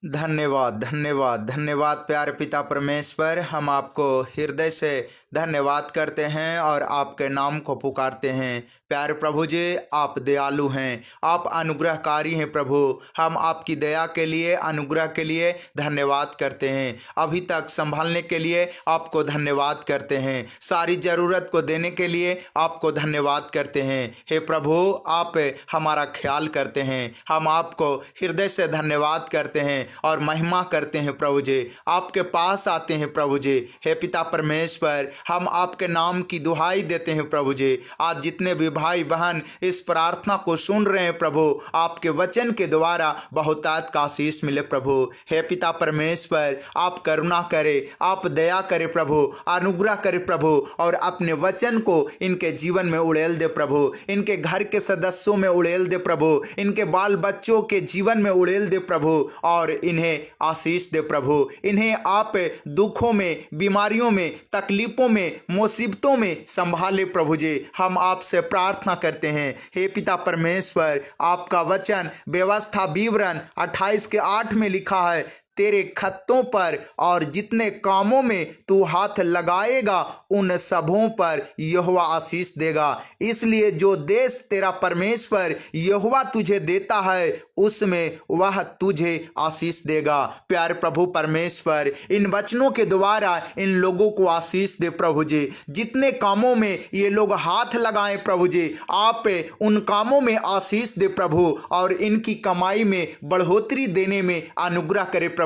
धन्यवाद धन्यवाद धन्यवाद प्यारे पिता परमेश्वर, हम आपको हृदय से धन्यवाद करते हैं और आपके नाम को पुकारते हैं। प्यारे प्रभु जी, आप दयालु हैं, आप अनुग्रहकारी हैं प्रभु। हम आपकी दया के लिए, अनुग्रह के लिए धन्यवाद करते हैं। अभी तक संभालने के लिए आपको धन्यवाद करते हैं। सारी ज़रूरत को देने के लिए आपको धन्यवाद करते हैं। हे प्रभु, आप हमारा ख्याल करते हैं। हम आपको हृदय से धन्यवाद करते हैं और महिमा करते हैं प्रभु जी। आपके पास आते हैं प्रभु जी। हे पिता परमेश्वर, हम आपके नाम की दुहाई देते हैं प्रभु जी। आज जितने भी भाई बहन इस प्रार्थना को सुन रहे हैं प्रभु, आपके वचन के द्वारा बहुतायत का आशीष मिले प्रभु। हे पिता परमेश्वर, आप करुणा करें, आप दया करें प्रभु, अनुग्रह करें प्रभु, और अपने वचन को इनके जीवन में उड़ेल दे प्रभु। इनके घर के सदस्यों में उड़ेल दे प्रभु, इनके बाल बच्चों के जीवन में उड़ेल दे प्रभु, और इन्हें आशीष दे प्रभु। इन्हें आप दुखों में, बीमारियों में, तकलीफों में, मुसीबतों में संभाले प्रभु जी। हम आपसे प्रार्थना करते हैं। हे पिता परमेश्वर, आपका वचन व्यवस्था विवरण 28 के 8 में लिखा है, तेरे खत्तों पर और जितने कामों में तू हाथ लगाएगा उन सबों पर यहोवा आशीष देगा। इसलिए जो देश तेरा परमेश्वर यहोवा तुझे देता है उसमें वह तुझे आशीष देगा। प्यारे प्रभु परमेश्वर, इन वचनों के द्वारा इन लोगों को आशीष दे प्रभु जी। जितने कामों में ये लोग हाथ लगाएं प्रभु जी, आप उन कामों में आशीष दे प्रभु, और इनकी कमाई में बढ़ोतरी देने में अनुग्रह करे प्रभु।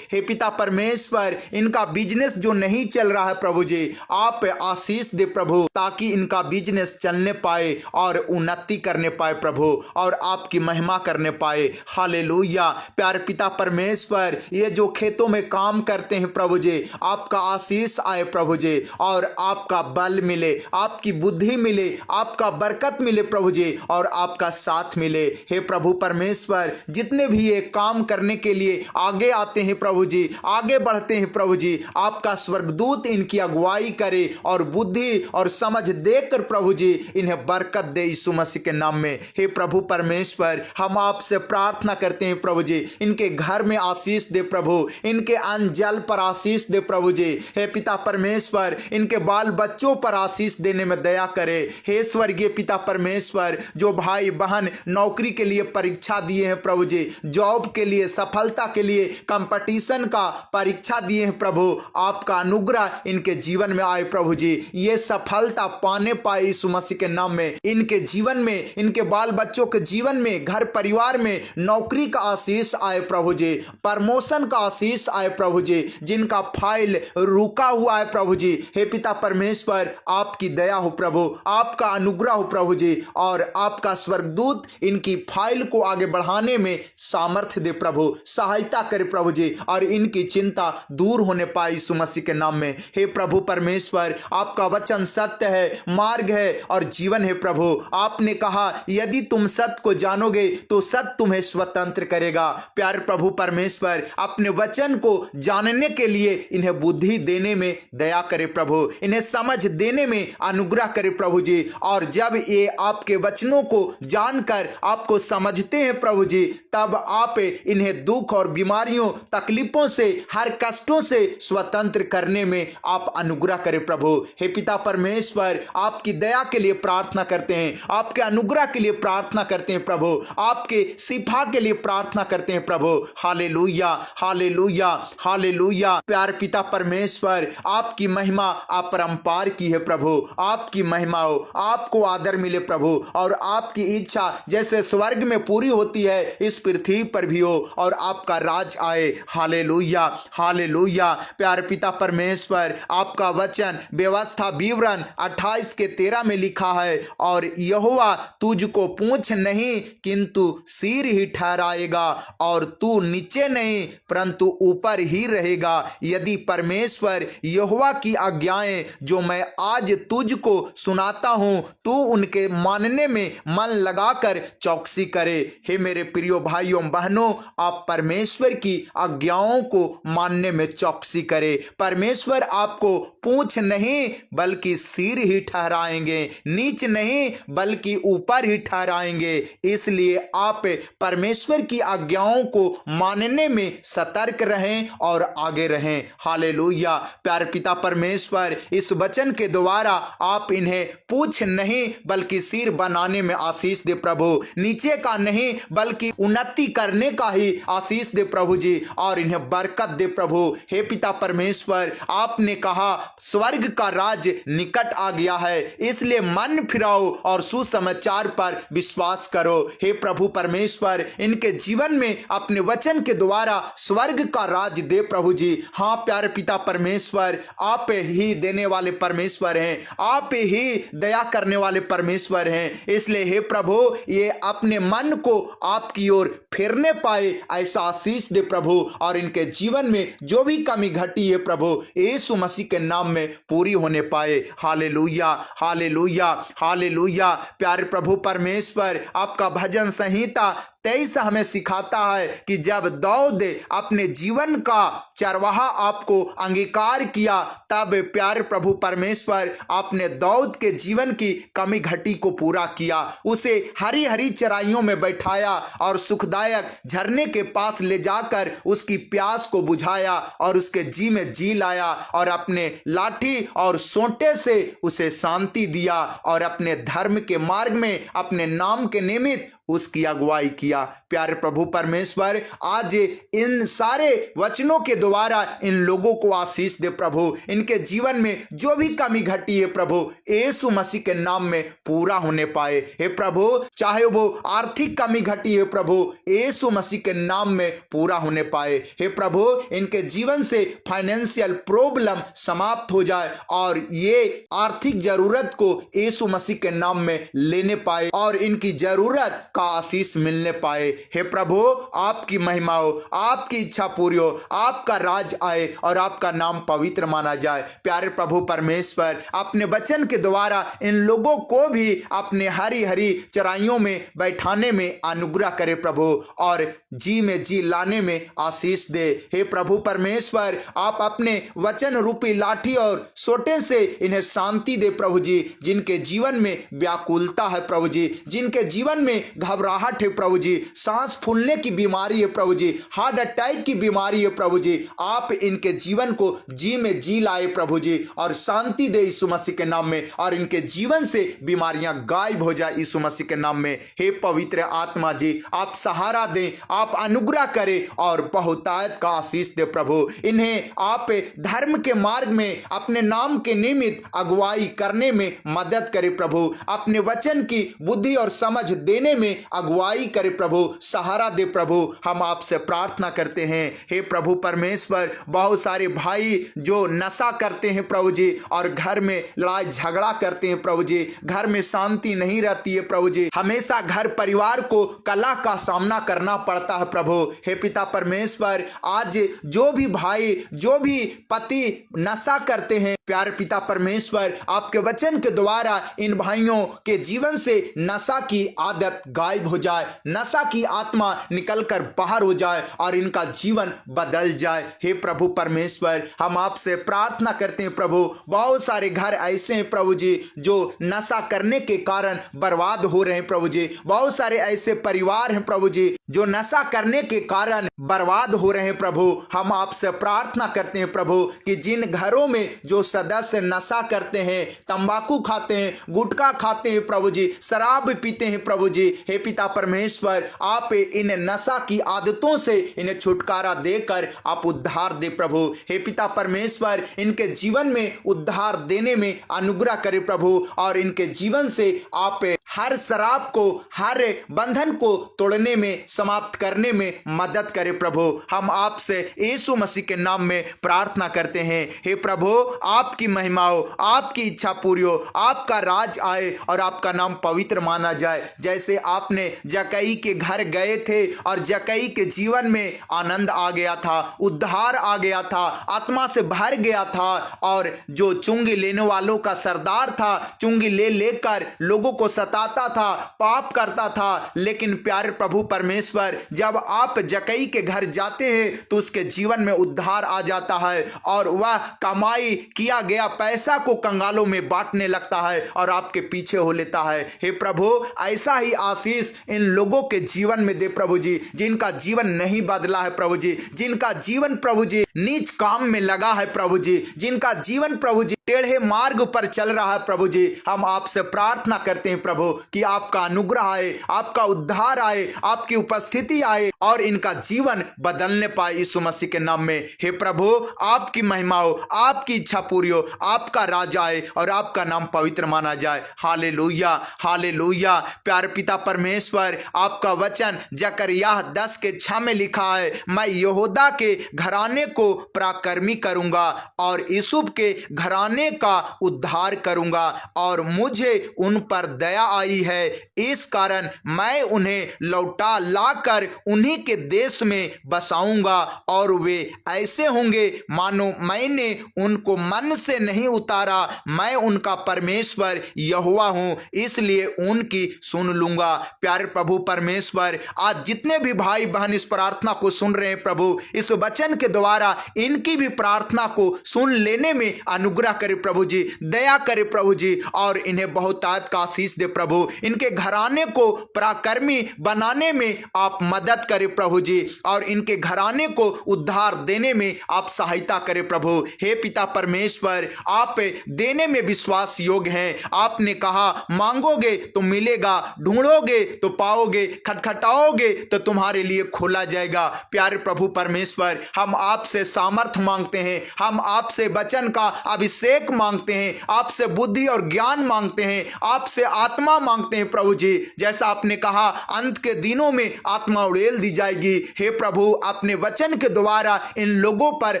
हे पिता परमेश्वर, इनका बिजनेस जो नहीं चल रहा है प्रभु जी, आप आशीष दे प्रभु, ताकि इनका बिजनेस चलने पाए और उन्नति करने पाए प्रभु, और आपकी महिमा करने पाए। हालेलुया। प्यारे पिता परमेश्वर, ये जो खेतों में काम करते हैं प्रभु जी, आपका आशीष आए प्रभु जी, और आपका बल मिले, आपकी बुद्धि मिले, आपका बरकत मिले प्रभु जी, और आपका साथ मिले। हे प्रभु परमेश्वर, जितने भी ये काम करने के लिए आगे आते हैं प्रभु जी, आगे बढ़ते हैं प्रभु जी, आपका स्वर्गदूत इनकी अगुवाई करे और बुद्धि और समझ देकर प्रभु जी इन्हें बरकत दे यीशु मसीह के नाम में। हे प्रभु परमेश्वर, हम आपसे प्रार्थना करते हैं प्रभु जी, इनके घर में आशीष दे प्रभु, इनके अन्न जल पर आशीष दे प्रभु जी। हे पिता परमेश्वर, इनके बाल बच्चों पर आशीष देने में दया करे। हे स्वर्गीय पिता परमेश्वर, जो भाई बहन नौकरी के लिए परीक्षा दिए हैं प्रभु जी, जॉब के लिए, सफलता के लिए, कंपटीशन का परीक्षा दिए हैं प्रभु, आपका अनुग्रह इनके जीवन में आए प्रभु जी। ये सफलता पाने पाए यीशु मसीह के नाम में। इनके जीवन में, इनके बाल बच्चों के जीवन में, घर परिवार में नौकरी का आशीष आए प्रभु जी, प्रमोशन का आशीष आए प्रभु जी। जिनका फाइल रुका हुआ है प्रभु जी, हे पिता परमेश्वर, आपकी दया हो प्रभु, आपका अनुग्रह हो प्रभु जी, और आपका स्वर्गदूत इनकी फाइल को आगे बढ़ाने में सामर्थ्य दे प्रभु, सहायता करे प्रभु जी, और इनकी चिंता दूर होने पाए यीशु मसीह के नाम में। हे प्रभु परमेश्वर, आपका वचन सत्य है, मार्ग है और जीवन है प्रभु। आपने कहा, यदि तुम सत्य को जानोगे तो सत्य तुम्हें स्वतंत्र करेगा। प्यारे प्रभु परमेश्वर, अपने वचन को जानने के लिए इन्हें बुद्धि देने में दया करे प्रभु, इन्हें समझ देने में अनुग्रह करे प्रभु जी। और जब ये आपके वचनों को जानकर आपको समझते हैं प्रभु जी, तब आप इन्हें दुख और बीमारियों, तकलीफों से, हर कष्टों से स्वतंत्र करने में आप अनुग्रह करें प्रभु। हे पिता परमेश्वर, आपकी दया के लिए प्रार्थना करते हैं, आपके अनुग्रह के लिए प्रार्थना करते हैं प्रभु, आपके शिफा के लिए प्रार्थना करते हैं प्रभु। Hallelujah hallelujah hallelujah. प्यारे पिता परमेश्वर, आपकी महिमा अपरंपार की है प्रभु, आपकी महिमा हो, आपको आदर मिले प्रभु, और आपकी इच्छा जैसे स्वर्ग में पूरी होती है इस पृथ्वी पर भी हो, और आपका राज आए। Hallelujah hallelujah. प्यारे पिता परमेश्वर, आपका वचन व्यवस्था विवरण 28 के 13 में लिखा है, और यहोवा तुझको पूंछ नहीं किंतु सिर ही ठहराएगा, और तू नीचे नहीं परंतु ऊपर ही रहेगा। यदि परमेश्वर यहोवा की आज्ञाएं जो मैं आज तुझको सुनाता हूं, तू उनके मानने में मन लगाकर चौकसी करे। हे मेरे प्रियो भाइयों बहनों, आप परमेश्वर की आज्ञाओं को मानने में चौकसी करे। परमेश्वर आपको पूंछ नहीं बल्कि सिर ही ठहराएंगे, नीच नहीं बल्कि ऊपर ही ठहराएंगे। इसलिए आप परमेश्वर की आज्ञाओं को मानने में सतर्क रहें और आगे रहें। हालेलुया। प्यारे पिता परमेश्वर, इस वचन के द्वारा आप इन्हें पूंछ नहीं बल्कि सिर बनाने में आशीष दे प्रभु, नीचे का नहीं बल्कि उन्नति करने का ही आशीष दे प्रभु जी, और इन्हें बरकत दे प्रभु। हे पिता परमेश्वर, आपने कहा स्वर्ग का राज निकट आ गया है, इसलिए मन फिराओ और सुसमाचार पर विश्वास करो। हे प्रभु परमेश्वर, इनके जीवन में अपने वचन के द्वारा स्वर्ग का राज दे प्रभु जी। हाँ प्यारे पिता परमेश्वर, आप ही देने वाले परमेश्वर हैं, आप ही दया करने वाले परमेश्वर हैं। इसलिए हे प्रभु, ये अपने मन को आपकी ओर फेरने पाए ऐसा आशीष दे प्रभु, और इनके जीवन में जो भी कमी घटी है प्रभु, यीशु मसीह के नाम में पूरी होने पाए। Hallelujah, hallelujah, hallelujah. प्यारे प्रभु परमेश्वर, आपका भजन संहिता 23 हमें सिखाता है कि जब दाऊद अपने जीवन का चरवाहा आपको अंगीकार किया, तब प्यारे प्रभु परमेश्वर आपने दाऊद के जीवन की कमी घटी को पूरा किया। उसे हरी हरी चराइयों में बैठाया और सुखदायक झरने के पास ले जाकर उसकी प्यास को बुझाया और उसके जी में जी लाया, और अपने लाठी और सोंटे से उसे शांति दिया, और अपने धर्म के मार्ग में अपने नाम के निमित्त उसकी अगुवाई किया। प्यारे प्रभु परमेश्वर, आज इन सारे वचनों के द्वारा इन लोगों को आशीष दे प्रभु, इनके जीवन में जो भी कमी घटी है प्रभु, यीशु मसीह के नाम में पूरा होने पाए। हे प्रभु, चाहे वो आर्थिक कमी घटी है प्रभु, यीशु मसीह के नाम में पूरा होने पाए। हे प्रभु, इनके जीवन से फाइनेंशियल प्रॉब्लम समाप्त हो जाए और ये आर्थिक जरूरत को यीशु मसीह के नाम में लेने पाए और इनकी जरूरत का आशीष मिलने पाए। हे प्रभु, आपकी महिमा हो, आपकी इच्छा पूरी हो, आपका राज आए और आपका नाम पवित्र माना जाए। प्यारे प्रभु परमेश्वर, अपने वचन के द्वारा इन लोगों को भी अपने हरी हरी चराइयों में बैठाने में अनुग्रह करे प्रभु, और जी में जी लाने में आशीष दे। हे प्रभु परमेश्वर, आप अपने वचन रूपी लाठी और सोटे से इन्हें शांति दे प्रभु जी। जिनके जीवन में व्याकुलता है प्रभु जी, जिनके जीवन में घबराहट है प्रभु जी, सांस फूलने की बीमारी है प्रभु जी, हार्ट अटैक की बीमारी है प्रभु जी, आप इनके जीवन को जी में जी लाए प्रभु जी, और शांति दे यीशु मसीह के नाम में, और इनके जीवन से बीमारियां गायब हो जाए यीशु मसीह के नाम में। हे पवित्र आत्मा जी, आप सहारा दें, आप अनुग्रह करें और बहुतायत का आशीष दे प्रभु। इन्हें आप धर्म के मार्ग में अपने नाम के निमित्त अगुवाई करने में मदद करें प्रभु, अपने वचन की बुद्धि और समझ देने में अगुवाई करे प्रभु, सहारा दे प्रभु। हम आपसे प्रार्थना करते हैं हे प्रभु परमेश्वर, बहुत सारे भाई जो नशा करते हैं प्रभु जी, और घर में लड़ाई झगड़ा करते हैं प्रभु जी, घर में शांति नहीं रहती है प्रभु जी, हमेशा घर परिवार को कलह का सामना करना पड़ता है प्रभु। हे पिता परमेश्वर, आज जो भी भाई, जो भी पति नशा करते हैं, प्यारे पिता परमेश्वर, आपके वचन के द्वारा इन भाइयों के जीवन से नशा की आदत गायब हो जाए, नशा की आत्मा निकलकर बाहर हो जाए और इनका जीवन बदल जाए। हे प्रभु परमेश्वर, हम आपसे प्रार्थना करते हैं प्रभु, बहुत सारे घर ऐसे हैं प्रभु जी जो नशा करने के कारण बर्बाद हो रहे हैं प्रभु जी, बहुत सारे ऐसे परिवार हैं प्रभु जी जो नशा करने के कारण बर्बाद हो रहे हैं प्रभु। हम आपसे प्रार्थना करते हैं प्रभु कि जिन घरों में जो सदस्य नशा करते हैं, तंबाकू खाते हैं, गुटखा खाते हैं प्रभु जी, शराब पीते हैं प्रभु जी, हे पिता परमेश्वर, आप इन नशा की आदतों से इन्हें छुटकारा देकर आप उद्धार दे प्रभु। हे पिता परमेश्वर, इनके जीवन में उद्धार देने में अनुग्रह करे प्रभु, और इनके जीवन से आप हर शराब को, हर बंधन को तोड़ने में, समाप्त करने में मदद करे प्रभु। हम आपसे यीशु मसीह के नाम में प्रार्थना करते हैं। हे प्रभु, आपकी महिमा हो, आपकी इच्छा पूरी हो, आपका राज आए और आपका नाम पवित्र माना जाए। जैसे आप आपने जक्कई के घर गए थे और जक्कई के जीवन में आनंद आ गया था, उद्धार आ गया था, आत्मा से भर गया था। और जो चुंगी लेने वालों का सरदार था, चुंगी ले लेकर लोगों को सताता था, पाप करता था, लेकिन प्यारे प्रभु परमेश्वर जब आप जक्कई के घर जाते हैं तो उसके जीवन में उद्धार आ जाता है और वह कमाई किया गया पैसा को कंगालों में बांटने लगता है और आपके पीछे हो लेता है। हे प्रभु, ऐसा ही आशीष इन लोगों के जीवन में दे प्रभु जी, जिनका जीवन नहीं बदला है प्रभु जी, जिनका जीवन प्रभु जी नीच काम में लगा है प्रभु जी, जिनका जीवन प्रभु जी टेढ़े मार्ग पर चल रहा है प्रभु जी। हम आपसे प्रार्थना करते हैं प्रभु कि आपका अनुग्रह आए, आपका उद्धार आए, आपकी उपस्थिति आए और इनका जीवन बदलने पाए यीशु मसीह के नाम में। हे प्रभु, आपकी महिमा हो, आपकी इच्छा पूरी हो, आपका राज आए और आपका नाम पवित्र माना जाए। Hallelujah, hallelujah. प्यारे पिता परमेश्वर, आपका वचन जकरिया 10:6 में लिखा है, मैं यहूदा के घराने को पराक्रमी करूंगा और यूसुफ के घराने का उद्धार करूंगा और मुझे उन पर दया आई है, इस कारण मैं उन्हें लौटा लाकर उन्हीं के देश में बसाऊंगा और वे ऐसे होंगे मानो मैंने उनको मन से नहीं उतारा। मैं उनका परमेश्वर यहोवा हूं, इसलिए उनकी सुन लूंगा। प्यारे प्रभु परमेश्वर, आज जितने भी भाई बहन इस प्रार्थना को सुन रहे हैं प्रभु, इस वचन के द्वारा इनकी भी प्रार्थना को सुन लेने में अनुग्रह करे प्रभु जी, दया करे प्रभु जी और इन्हें बहुतायत का आशीष दे प्रभु। इनके घराने को पराक्रमी बनाने में आप मदद करे प्रभु जी और इनके घराने को उद्धार देने में आप सहायता करे प्रभु। हे पिता परमेश्वर, आप देने में विश्वास योग्य हैं। आपने कहा मांगोगे तो मिलेगा, ढूंढोगे तो पाओगे, खटखटाओगे तो तुम्हारे लिए खोला जाएगा। प्यारे प्रभु परमेश्वर, हम आपसे सामर्थ्य मांगते हैं, हम आपसे वचन का अभिषेक मांगते हैं, आपसे बुद्धि और ज्ञान मांगते हैं, आपसे आत्मा मांगते हैं प्रभु जी। जैसा आपने कहा अंत के दिनों में आत्मा उड़ेल दी जाएगी। हे प्रभु, अपने वचन के द्वारा इन लोगों पर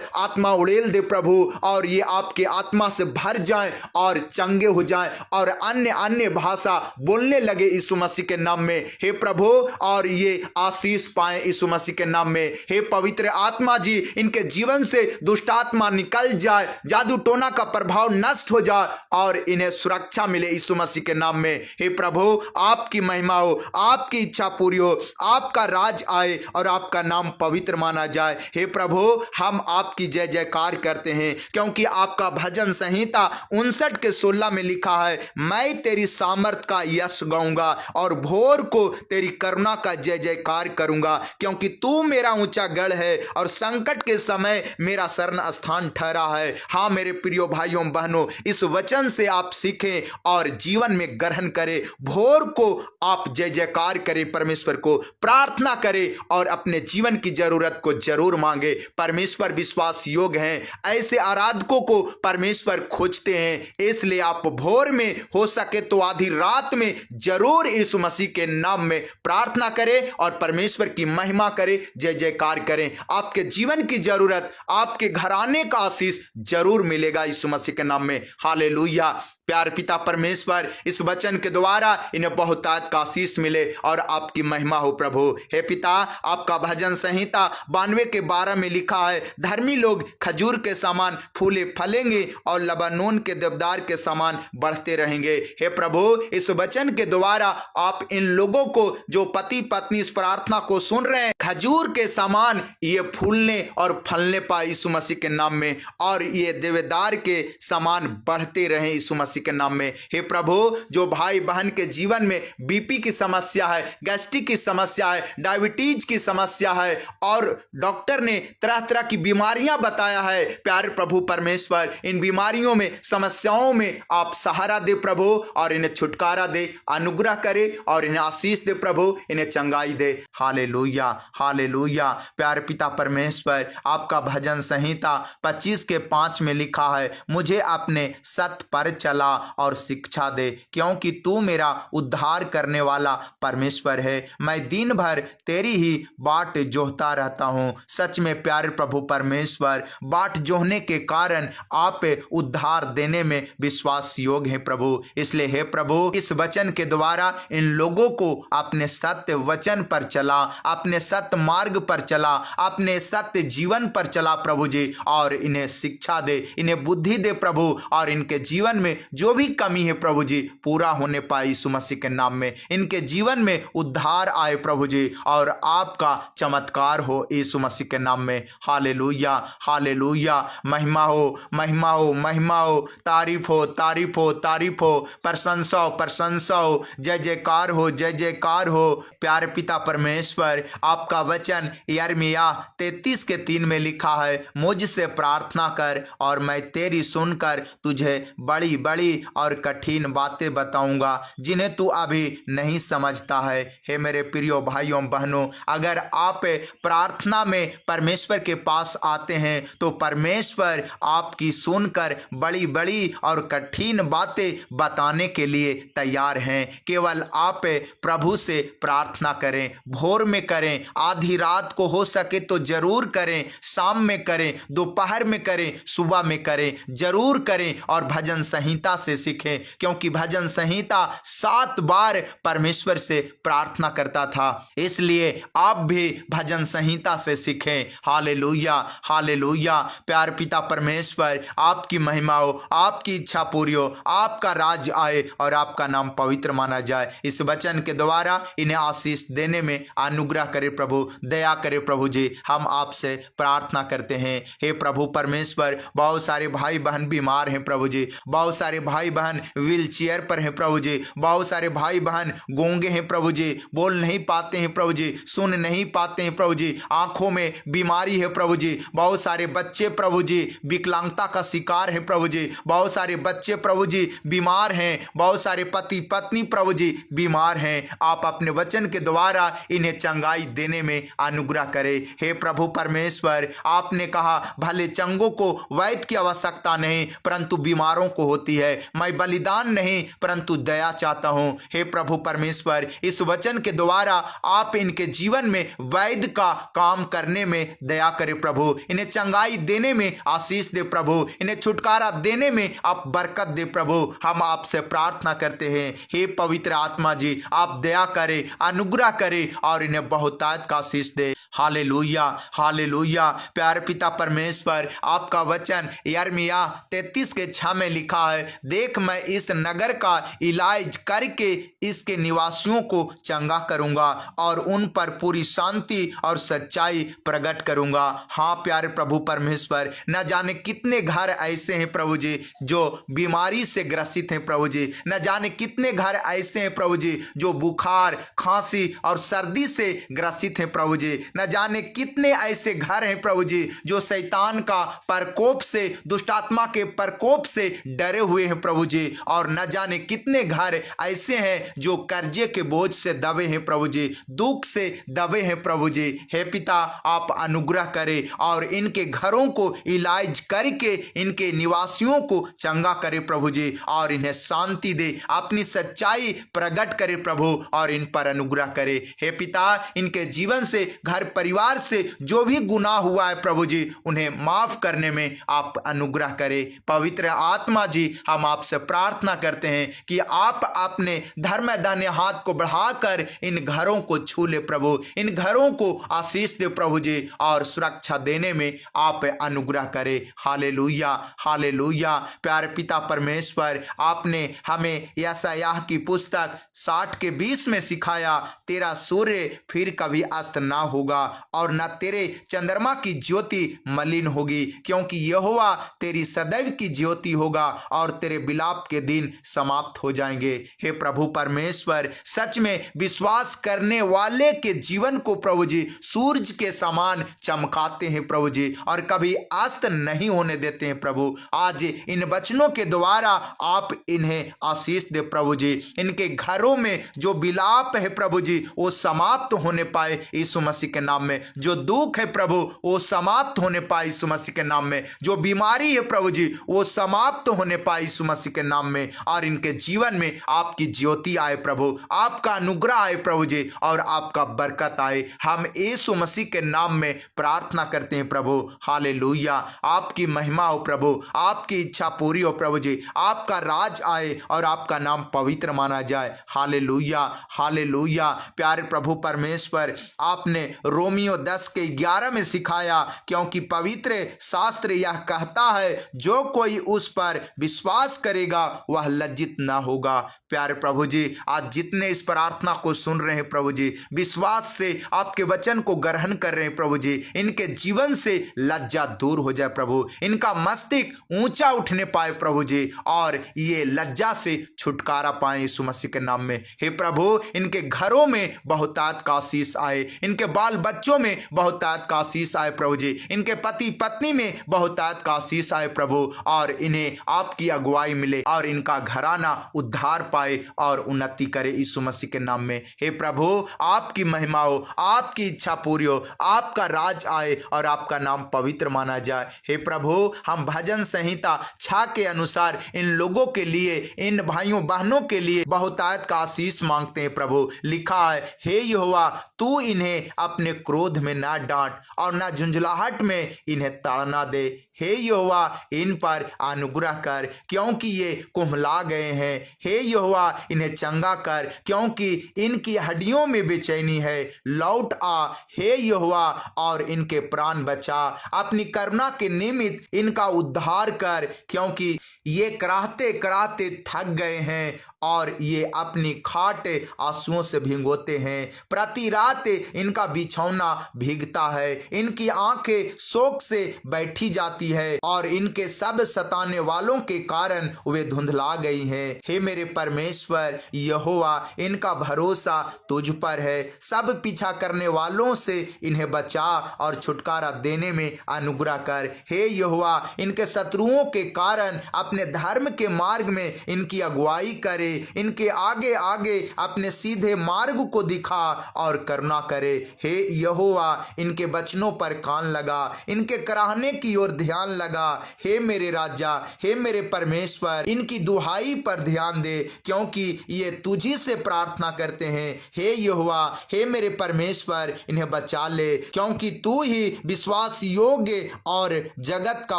आत्मा उड़ेल दे प्रभु और ये आपके आत्मा से भर जाएं और चंगे हो जाएं और अन्य अन्य भाषा बोलने लगे यीशु मसीह के नाम में। हे प्रभु, और ये आशीष पाए यीशु मसीह के नाम में। हे पवित्र आत्मा जी, इनके जीवन से दुष्ट आत्मा निकल जाए, जादू टोना का प्रभाव नष्ट हो जाए और इन्हें सुरक्षा मिले यीशु मसीह के नाम में। हे प्रभु, आपकी महिमा हो, आपकी इच्छा पूरी हो, आपका राज आए और आपका नाम पवित्र माना जाए। हे प्रभु, हम आपकी जय जयकार करते हैं क्योंकि आपका भजन संहिता 59:16 में लिखा है, मैं तेरी सामर्थ का यश गाऊंगा और भोर को तेरी करुणा का जय जयकार करूंगा, क्योंकि तू मेरा ऊंचा गढ़ है और संकट के समय मेरा शरण स्थान ठहरा है। हाँ मेरे प्रियो भाइयों बहनों, इस वचन से आप सीखें और जीवन में ग्रहण करें। भोर को आप जय जयकार करें, परमेश्वर को प्रार्थना करें और अपने जीवन की जरूरत को जरूर मांगे। परमेश्वर विश्वास योग्य हैं, ऐसे आराधकों को परमेश्वर खोजते हैं। इसलिए आप भोर में हो सके तो आधी रात में जरूर यीशु मसीह के नाम में प्रार्थना करें और परमेश्वर की महिमा करें, जय जयकार करें। आपके जीवन की जरूरत, आपके घराने का आशीष जरूर मिलेगा यीशु मसीह के नाम में। हालेलुया। प्यार पिता परमेश्वर, इस वचन के द्वारा इन्हें बहुतायत का आशीष मिले और आपकी महिमा हो प्रभु। हे पिता, आपका भजन संहिता 92:12 में लिखा है, धर्मी लोग खजूर के समान फूले फलेंगे और लबानोन के देवदार के समान बढ़ते रहेंगे। हे प्रभु, इस वचन के द्वारा आप इन लोगों को जो पति पत्नी इस प्रार्थना को सुन रहे हैं, खजूर के समान ये फूलने और फलने पाए यीशु मसीह के नाम में और ये देवदार के समान बढ़ते रहे यीशु मसीह के नाम में। हे प्रभु, जो भाई बहन के जीवन में बीपी की समस्या है, गैस्ट्रिक की समस्या है, डायबिटीज की समस्या है और डॉक्टर ने तरह तरह की बीमारियां बताया है, प्यारे प्रभु परमेश्वर, इन बीमारियों में, समस्याओं में आप सहारा दे प्रभु और इन्हें छुटकारा दे, अनुग्रह करे और इन्हें आशीष दे प्रभु, इन्हें चंगाई दे। Hallelujah, hallelujah. प्यारे पिता परमेश्वर, आपका भजन संहिता 25:5 में लिखा है, मुझे अपने सत्य पर चला चला और शिक्षा दे, क्योंकि तू मेरा उद्धार करने वाला परमेश्वर है। मैं दिन भर तेरी ही बाट जोहता रहता हूँ। सच में प्यारे प्रभु परमेश्वर, बाट जोहने के कारण आप उद्धार देने में विश्वास योग्य हैं प्रभु। इसलिए हे प्रभु, इस वचन के द्वारा इन लोगों को अपने सत्य वचन पर चला, अपने सत्य मार्ग पर चला, अपने सत्य जीवन पर चला प्रभु जी, और इन्हें शिक्षा दे, इन्हें बुद्धि दे प्रभु, और इनके जीवन में जो भी कमी है प्रभु जी पूरा होने पाए यीशु मसीह के नाम में। इनके जीवन में उद्धार आए प्रभु जी, और आपका चमत्कार हो यीशु मसीह के नाम में। Hallelujah, hallelujah. महिमा हो, महिमा हो, महिमा हो, तारीफ हो, तारीफ हो, तारीफ हो, प्रशंसा हो, प्रशंसा हो, जय जयकार हो, जय जयकार हो। प्यारे पिता परमेश्वर, आपका वचन यिर्मयाह 33:3 में लिखा है, मुझसे प्रार्थना कर और मैं तेरी सुनकर तुझे बड़ी बड़ी और कठिन बातें बताऊंगा जिन्हें तू अभी नहीं समझता है। हे मेरे प्रियो भाइयों बहनों, अगर आप प्रार्थना में परमेश्वर के पास आते हैं तो परमेश्वर आपकी सुनकर बड़ी बड़ी और कठिन बातें बताने के लिए तैयार हैं। केवल आप प्रभु से प्रार्थना करें, भोर में करें, आधी रात को हो सके तो जरूर करें, शाम में करें, दोपहर में करें, सुबह में करें, जरूर करें, और भजन संहिता से सीखें, क्योंकि भजन संहिता 7 बार परमेश्वर से प्रार्थना करता था। इसलिए आप भी भजन संहिता से सीखें। Hallelujah, hallelujah. प्यार पिता परमेश्वर, आपकी महिमा हो, आपकी इच्छा पूरी हो, आपका राज आए और आपका नाम पवित्र माना जाए। इस वचन के द्वारा इन्हें आशीष देने में अनुग्रह करे प्रभु, दया करे प्रभु जी, हम आपसे प्रार्थना करते हैं। हे प्रभु परमेश्वर, बहुत सारे भाई बहन बीमार हैं प्रभु जी, बहुत सारे भाई बहन व्हील चेयर पर हैं प्रभु जी, बहुत सारे भाई बहन गूंगे हैं प्रभु जी, बोल नहीं पाते हैं प्रभु जी, सुन नहीं पाते हैं प्रभु जी, आंखों में बीमारी है प्रभु जी, बहुत सारे बच्चे प्रभु जी विकलांगता का शिकार है प्रभु जी, बहुत सारे बच्चे प्रभु जी बीमार हैं, बहुत सारे पति पत्नी प्रभु जी बीमार हैं। आप अपने वचन के द्वारा इन्हें चंगाई देने में अनुग्रह करें। हे प्रभु परमेश्वर, आपने कहा भले चंगों को वैद्य की आवश्यकता नहीं परंतु बीमारों को होती है। मैं बलिदान नहीं परंतु दया चाहता हूं। हे प्रभु परमेश्वर, इस वचन के द्वारा आप इनके जीवन में वैद्य का काम करने में दया करें प्रभु, इन्हें चंगाई देने में आशीष दे प्रभु, इन्हें छुटकारा देने में आप बरकत दे प्रभु। हम आपसे प्रार्थना करते हैं। हे पवित्र आत्मा जी, आप दया करें, अनुग्रह करें और इन्हें बहुतायत का आशीष दे। Hallelujah, hallelujah. प्यारे पिता परमेश्वर, आपका वचन यिर्मयाह 33:6 में लिखा है, देख मैं इस नगर का इलाज करके इसके निवासियों को चंगा करूंगा और उन पर पूरी शांति और सच्चाई प्रकट करूंगा। हाँ प्यारे प्रभु परमेश्वर, न जाने कितने घर ऐसे हैं प्रभु जी जो बीमारी से ग्रसित हैं प्रभु जी, न जाने कितने घर ऐसे हैं प्रभु जी जो बुखार, खांसी और सर्दी से ग्रसित हैं प्रभु जी, न जाने कितने ऐसे घर हैं प्रभु जी जो शैतान का प्रकोप से, दुष्टात्मा के प्रकोप से डरे हुए हैं प्रभु जी, और न जाने कितने घर ऐसे हैं जो कर्जे के बोझ से दबे हैं प्रभु जी, दुख से दबे हैं प्रभु जी। हे पिता, आप अनुग्रह करें और इनके घरों को इलाज करके इनके निवासियों को चंगा करे प्रभु जी, और इन्हें शांति दे, अपनी सच्चाई प्रकट करे प्रभु और इन पर अनुग्रह करे। हे पिता, इनके जीवन से, घर परिवार से जो भी गुनाह हुआ है प्रभु जी उन्हें माफ करने में आप अनुग्रह करें। पवित्र आत्मा जी, हम आपसे प्रार्थना करते हैं कि आप अपने धर्म दाहिने हाथ को बढ़ाकर इन घरों को छू ले प्रभु, इन घरों को आशीष दे प्रभु जी और सुरक्षा देने में आप अनुग्रह करें। Hallelujah, hallelujah. प्यारे पिता परमेश्वर, आपने हमें यशायाह की पुस्तक 60:20 में सिखाया, तेरा सूर्य फिर कभी अस्त ना होगा और न तेरे चंद्रमा की ज्योति मलिन होगी, क्योंकि यहोवा तेरी सदैव की ज्योति होगा और तेरे विलाप के दिन समाप्त हो जाएंगे। हे प्रभु परमेश्वर, सच में विश्वास करने वाले के जीवन को प्रभु जी सूरज के समान चमकाते हैं प्रभु जी, और कभी अस्त नहीं होने देते हैं प्रभु। आज इन वचनों के द्वारा आप इन्हें आशीष दे प्रभु जी, इनके घरों में जो विलाप है प्रभु जी वो समाप्त होने पाए यीशु मसीह के नाम में, जो दुख है प्रभु वो समाप्त होने पाए यीशु मसीह के नाम में, जो बीमारी है प्रभु जी वो समाप्त होने पाए यीशु मसीह के नाम में, और इनके जीवन में आपकी ज्योति आए प्रभु, आपका अनुग्रह आए प्रभु जी, और आपका बरकत आए। हम यीशु मसीह के नाम में प्रार्थना करते हैं प्रभु। हालेलुया। आपकी महिमा हो प्रभु, आपकी इच्छा पूरी हो प्रभु जी, आपका राज आए और आपका नाम पवित्र माना जाए। Hallelujah, hallelujah. प्यारे प्रभु परमेश्वर, आपने रोमियो 10:11 में सिखाया, क्योंकि पवित्र शास्त्र यह कहता है जो कोई उस पर विश्वास करेगा वह लज्जित ना होगा। प्यारे प्रभु जी, आज जितने इस प्रार्थना को सुन रहे हैं प्रभु जी, विश्वास से आपके वचन को ग्रहण कर रहे हैं प्रभु जी, इनके जीवन से लज्जा दूर हो जाए प्रभु, इनका मस्तिष्क ऊंचा उठने पाए प्रभु जी, और ये लज्जा से छुटकारा पाए यीशु मसीह के नाम में। हे प्रभु, इनके घरों में बहुतायत का आशीष आए, इनके बाल बच्चों में बहुतायत का आशीष आए प्रभु जी, इनके पति पत्नी में बहुतायत का आशीष आए प्रभु, और इन्हें आपकी अगुवाई मिले और इनका घराना उद्धार पाए और उन्नति करे यीशु मसीह के नाम में। हे प्रभु, आपकी महिमा हो, आपकी इच्छा पूरी हो, आपका राज आए और आपका नाम पवित्र माना जाए। हे प्रभु, हम भजन संहिता 6 के अनुसार इन लोगों के लिए, इन भाइयों बहनों के लिए बहुतायत का आशीष मांगते हैं प्रभु। लिखा है, हे यहोवा, तू इन्हें अपने क्रोध में ना डांट और ना झुंझलाहट में इन्हें ताड़ना दे। हे यहोवा, इन पर अनुग्रह कर, क्योंकि ये कुम्हला गए हैं। हे यहोवा, इन्हें चंगा कर, क्योंकि इनकी हड्डियों में बेचैनी है। लौट आ हे यहोवा, और इनके प्राण बचा। अपनी करुणा के निमित्त इनका उद्धार कर, क्योंकि ये कराहते कराहते थक गए हैं और ये अपनी खाट आंसुओं से भिगोते हैं। प्रति रात इनका बिछौना भीगता है, इनकी आंखें शोक से बैठी जाती है और इनके सब सताने वालों के कारण वे धुंधला गई हैं। हे मेरे परमेश्वर यहोवा, इनका भरोसा तुझ पर है। सब पीछा करने वालों से इन्हें बचा और छुटकारा देने में अनुग्रह कर। हे यहोवा, इनके शत्रुओं के कारण अपने धर्म के मार्ग में इनकी अगुवाई करे, इनके आगे आगे अपने सीधे मार्ग को दिखा और करुणा करे। हे यहोवा, इनके वचनों पर कान लगा, इनके कराहने की ओर ध्यान लगा। हे मेरे राजा, हे मेरे परमेश्वर, इनकी दुहाई पर ध्यान दे, क्योंकि ये तुझी से प्रार्थना करते हैं। हे यहोवा, हे मेरे परमेश्वर, इन्हें बचा ले, क्योंकि तू ही विश्वास योग्य और जगत का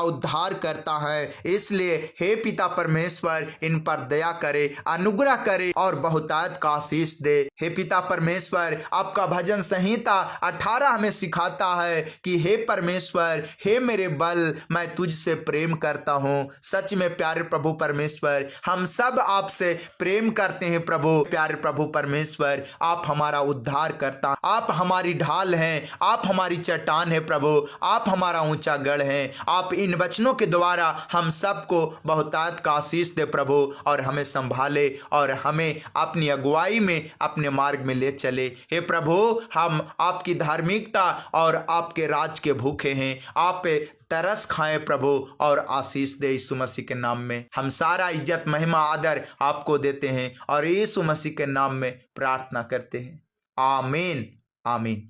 उद्धार करता है। इसलिए हे पिता परमेश्वर, इन पर दया करे, अनुग्रह करे और बहुतायत का आशीष दे। हे पिता परमेश्वर, आपका भजन संहिता 18 हमें सिखाता है कि हे परमेश्वर, हे मेरे बल, मैं तुझसे प्रेम करता हूँ। सच में प्यारे प्रभु परमेश्वर, हम सब आपसे प्रेम करते हैं प्रभु। प्यारे प्रभु परमेश्वर, आप हमारा उद्धार करता, आप हमारी ढाल हैं, आप हमारी चट्टान है प्रभु, आप हमारा ऊंचा गढ़ है। आप इन वचनों के द्वारा हम सबको बहुतायत का आशीष दे प्रभु, और हमें संभाले और हमें अपनी अगुवाई में अपने मार्ग में ले चले। हे प्रभु, हम आपकी धार्मिकता और आपके राज के भूखे हैं। आप तरस खाएं प्रभु और आशीष दे यीशु मसीह के नाम में। हम सारा इज्जत महिमा आदर आपको देते हैं और यीशु मसीह के नाम में प्रार्थना करते हैं। आमीन, आमीन।